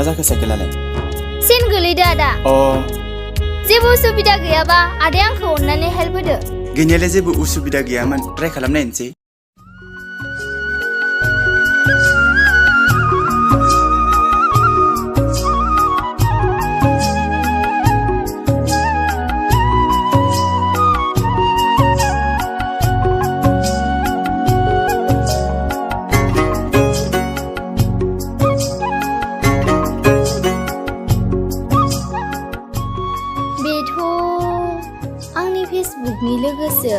जाखो साइकेलालाय? सेन गोलैदो आदा। जेबो उसुबिदा गैयाबा आदाया आंखौ अननानै हेल्प होदो। गैनायालाय जेबो उसुबिदा गैयामोन, ट्राइ खालामनायनोसै। फेसबुकनि लोगोसो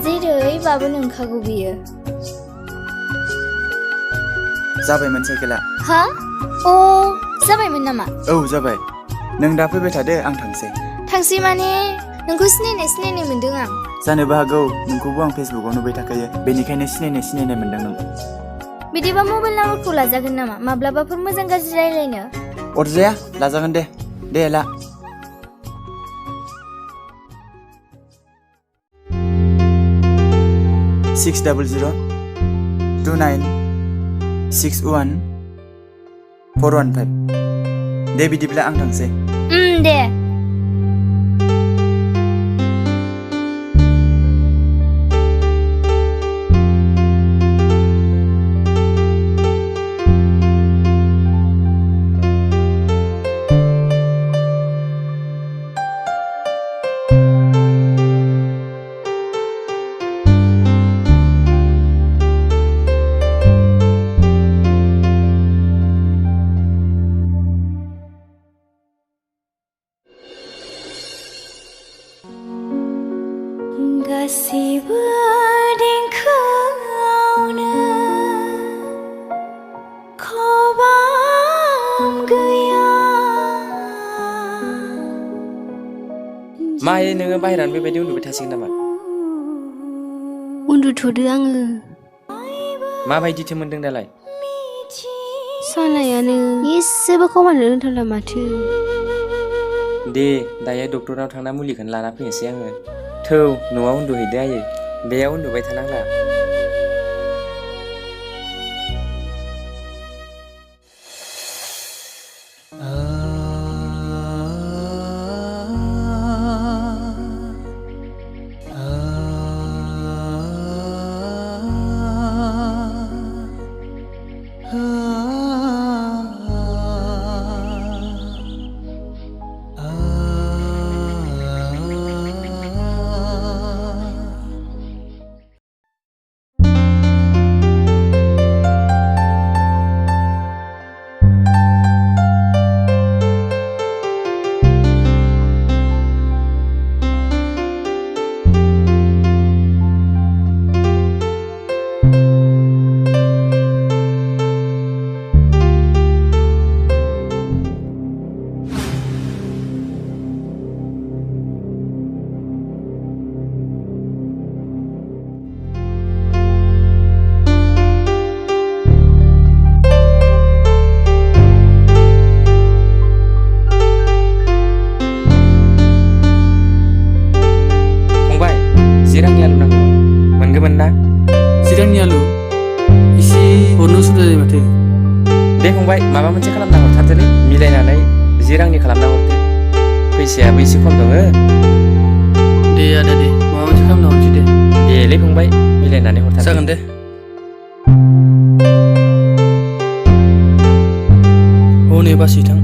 जेरैबाबो नंखागौ बियो। जाबायमोन साइकेला। हा? जाबायमोन नामा? औ जाबाय। नों दा फैबाय थादो, आं थांसै। थांसै माने नोंखौ सिनायनाय मोन्दों आं। जानोबो हागौ, नोंखौबो आं फेसबुकाव नुबाय थाखायो, बेनिखायनो सिनायनाय मोन्दों नों। बिदिबा मबाइल नाम्बारखौ लाजागोन नामा? माब्लाबाफोर मोजां गाज्रि रायलायनो। अरजाया, लाजागोन दे। दे ला। Six 00029614115 दे बिदिब्ला आं थांसै। दे। गासिबो देंखोआवनो खबाम गैया। मायै नोङो बाहेरानो बेबायदि उन्दुबाय थासिगोन नामा? उन्दुथ'दो आङो। माबायदिथो मोन्दों दालाय? सानायानो एसेबो खमायनो रोंथारला माथो। दे दायो डक्टरनाव थांना मुलिखौनो लाना फैनोसै आङो। थौ न'आव उन्दुहैदो आयै, बेयाव उन्दुबाय थानांला। दे फंबाय माबा मोनसे खालामना हरथारदोलै, मिलायनानै 10 रांनि खालामना हरदो। फैसायाबो एसे खम दङ। दे आदा दे, माबा मोनसे खालामना हरसै दे। देलै फंबाय मिलायनानै हरथारदो। जागोन दे। हनै बासै थां।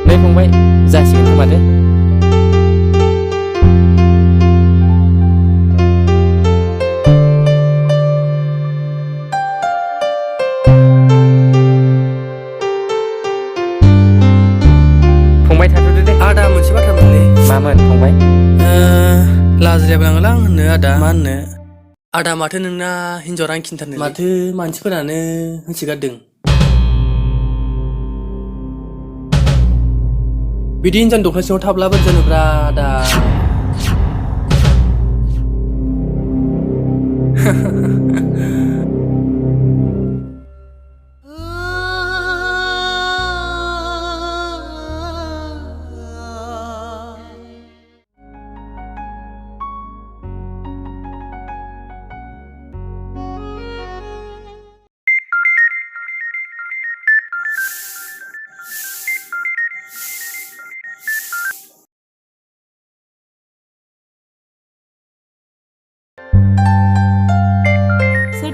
नै फंबाय जासिगोन खोमा दे। आदा मोनसे बाथ्रा मोनलै। मामोन फंबाय? लाजिलायबो नांगोन आं होननो आदा। मा होननो? आदा माथो नोंना हिन्जाव रां खिन्थारनो माथो मानसिफोरानो होनसोगारदों। बिदि हिन्जावनि दखना सिङाव थाब्लाबो जानोब्रा आदा।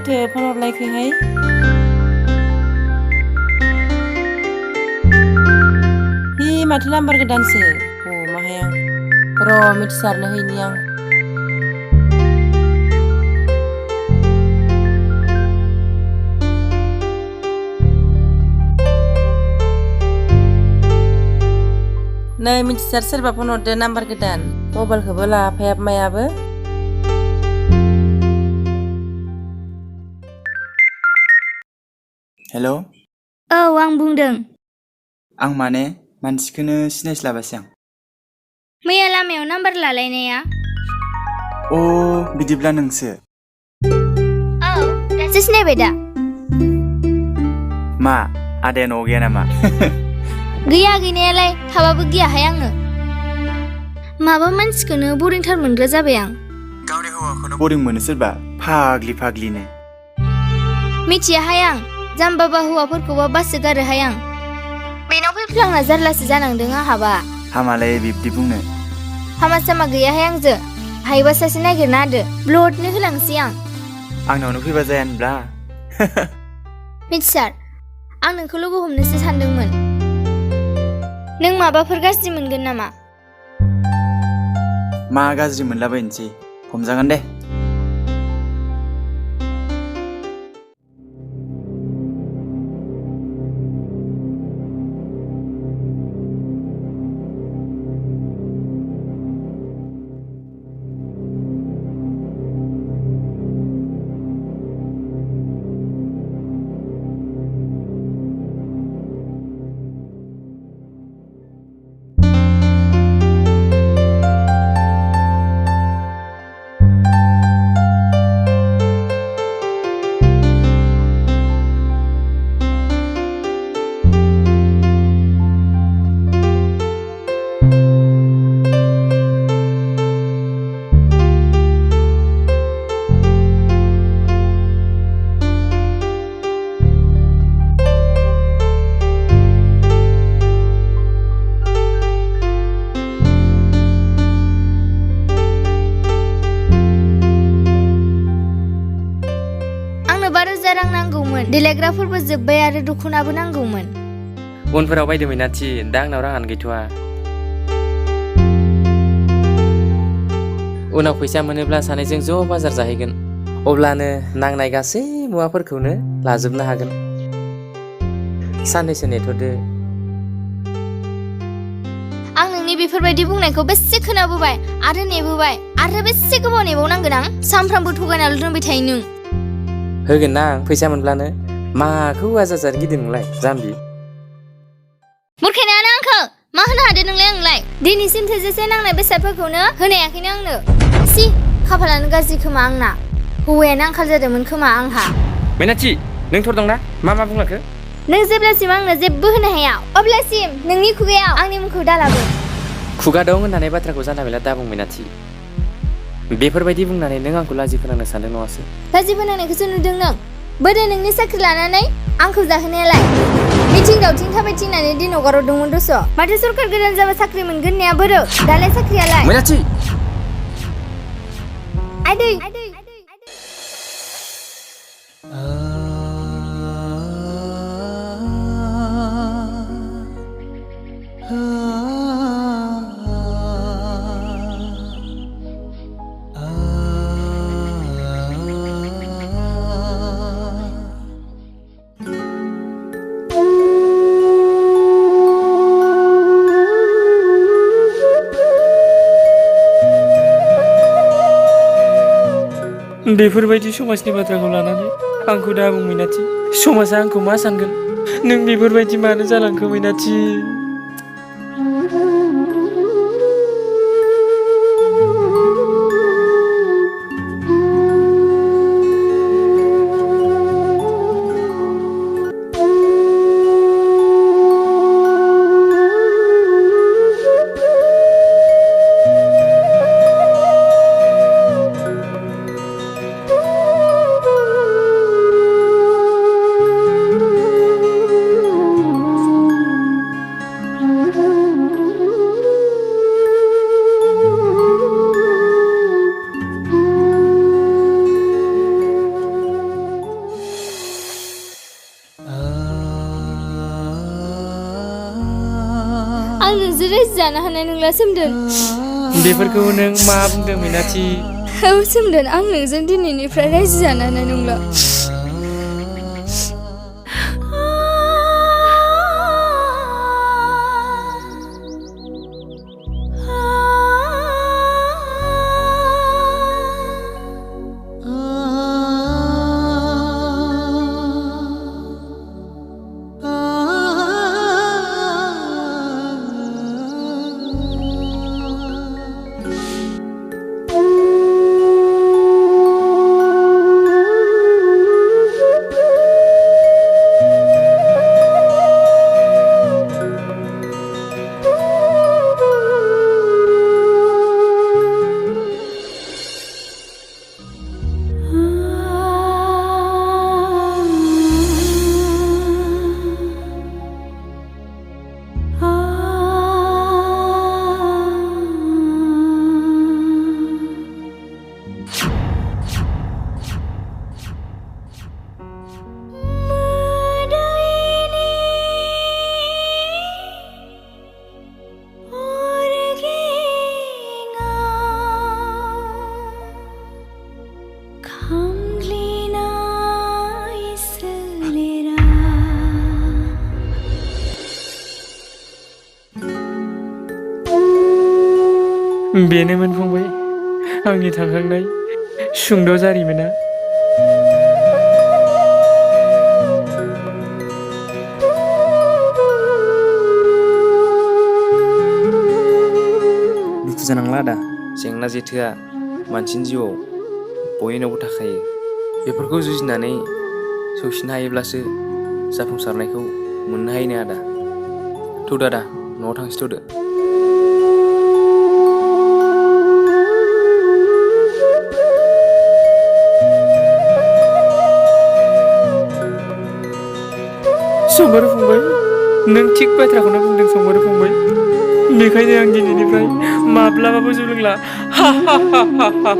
माथो फन हरलायखैहाय हि माथो नाम्बार गोदानसो माहाय आं र' मिथिसारनो हैनि आं नै मिथिसार सोरबा फन हरदो नाम्बार गोदान मबाइलखौबो लाफायाब मायाबो हेल' औ आं बुंदों आं माने मानसिखौनो सिनायस्लाबासै आं मैया लामायाव नाम्बार लालायनाया अ बिदिब्ला नोंसो औ दासो सिनायबाय दा मा आदाया न'आव गैया नामा गैया गैनायालाय थाबाबो गियाहाय आङो माबा मानसिखौनो बरिंथार मोनग्रा जाबाय आं गावनि हौवाखौनो बरिं मोनो सोरबा फाग्लि फाग्लिनो मिथियाहाय आं जाम्बाबा हौवाफोरखौबा बासो गारोहाय आं बेनाव फैफ्लांना जारलासो जानांदों आंहाबा हामालाय बिब्दि बुंनो हामा सामा गैयाहाय आंजो हायोबा सासे नागिरना होदो ब्लडनो होलांसै आं आंनावनो फैबा जाया होनब्ला मिथिसार आं नोंखौ लोगो हमनोसो सानदोंमोन नों माबाफोर गाज्रि मोनगोन नामा मा गाज्रि मोनलाबायनोसै हमजागोन दे रां नांगौमोन देलायग्राफोरबो जोब्बाय आरो दख'नाबो नांगौमोन उनफोराव बायदो मैनाथि दा आंनाव राङानो गैथ'वा उनाव फैसा मोनोब्ला सानैजों ज' बाजार जाहैगोन अब्लानो नांनाय गासै मुवाफोरखौनो लाजोबनो हागोन साननैसो नेथ'दो आं नोंनि बेफोरबायदि बुंनायखौ बेसे खोनाबोबाय आरो नेबोबाय आरो बेसे गोबाव नेबावनांगोन आं सानफ्रामबो थगायनाल' दोनबाय थायो नों होगोन ना आं फैसा मोनब्लानो माखौ आजाजार गिदिर नोंलाय जाम्बि मुरखायनायानो आंखौ मा होनो हादो नोंलाय आंलाय दिनैसिम थोजासे नांनाय बेसादफोरखौनो होनायाखैनो आंनो सि खाफालानो गाज्रि खोमा आंना हौवायानो आंखाल जादोंमोन खोमा आंहा मैनाथि नों थर दंना मा बुंलांखो नों जेब्लासिम आंनो जेबो होनो हाया अब्लासिम नोंनि खुगायाव आंनि मुंखौ दालाबो खुगा दं होननानै बाथ्राखौ जानला मेला दाबुं मैनाथि बेफोरबायदि बुंनानै नों आंखौ लाजि फोनांनो सानदों नङासो लाजि फोनांनायखौसो नुदों नों बोरो नोंनि साख्रि लानानै आंखौ जाहोनायालाय मिथिं दावथिं थाबायथिंनानै दिन हगारहरदोंमोन दस' माथो सरखार गोदान जाबा साख्रि मोनगोन होननाया बोरो दालाय साख्रियालाय मैनाथि आदै बेफोरबायदि समाजनि बाथ्राखौ लानानै आंखौ दा बुं मैनाथि समाजा आंखौ मा सानगोन नों बेफोरबायदि मानो जालांखो मैनाथि आंजों रायजो जानो हानाय नंला सोमदोन। बेफोरखौ नों मा बुंदों मिनाथि? औ सोमदोन, आं नोंजों दिनैनिफ्राय रायजो जानो हानाय नंला। बेनोमोन फंबाय आंनि थांखांनाय सुंद' जारिमिना। दुखु जानांला आदा, जेंना जेथोआ मानसिनि जिउआव बयनावबो थाखायो। बेफोरखौ जुजिनानै सौसिनो हायोब्लासो जाफुंसारनायखौ मोननो हायोनो आदा। थौदो आदा, न'आव थांसैथ'दो। सम्बारू फंबाय, नों थिग बाथ्राखौनो बुंदों सम्बारू फंबाय। बेखायनो आं दिनैनिफ्राय माब्लाबाबो जौ लोंला। हा हा हा हा हा।